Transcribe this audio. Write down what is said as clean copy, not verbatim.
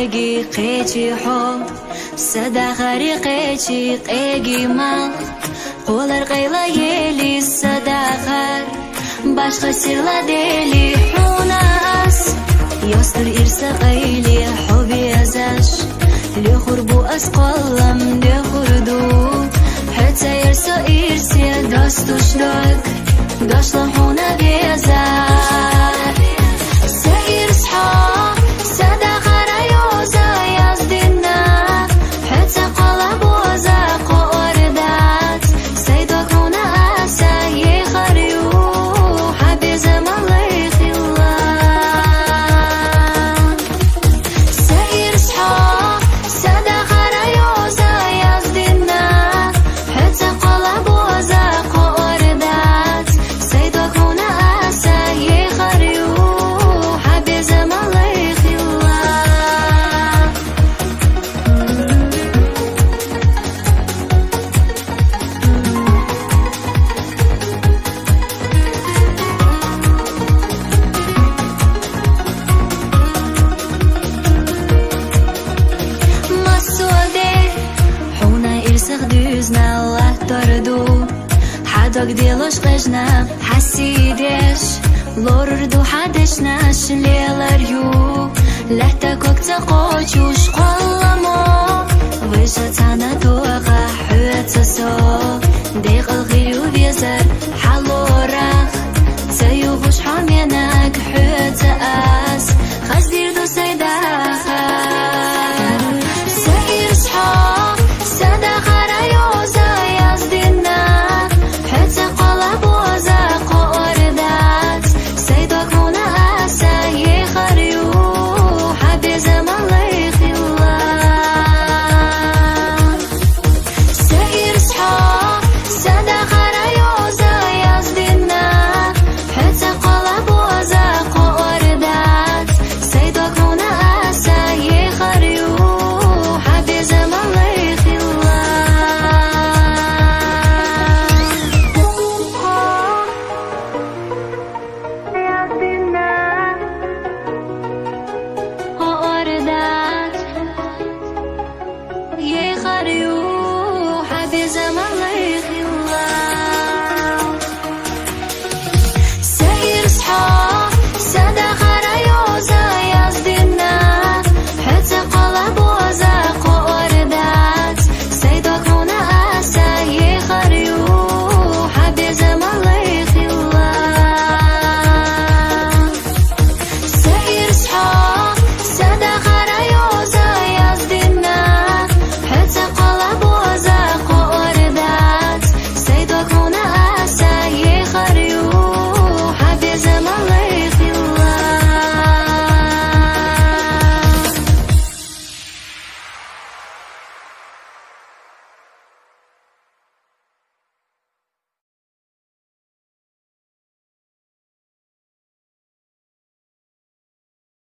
قيجي قيجي حب صدا غري قيجي قيجي ما قولر قيلا يلي صدا غر باشقا سيرلا ديلي حوناس يوستر إرسا قيلي حبي أزاش ليخربو أسقلم ليخردو حتى يرسا إرسي داستوش داك داشلا حونا بيزار سير صحا صدا غريوزا يزدنا حتى قلب وزاق وردات سيدو كونا أسا يخريو حبي زمان ليخي الله سير صحا صدا غريوزا يزدنا حتى قلب وزاق وردات سيدو كونا أسا يخريو حبي زمان ليخي الله مسودي حونا إرسخ دوزنا الله تردو حداك ديلوش قجنا حسيدش لوردو حدشناش ليلاريو لحتا كوكتا قوچوش قلمو ويشا تانا توقع حوتا سو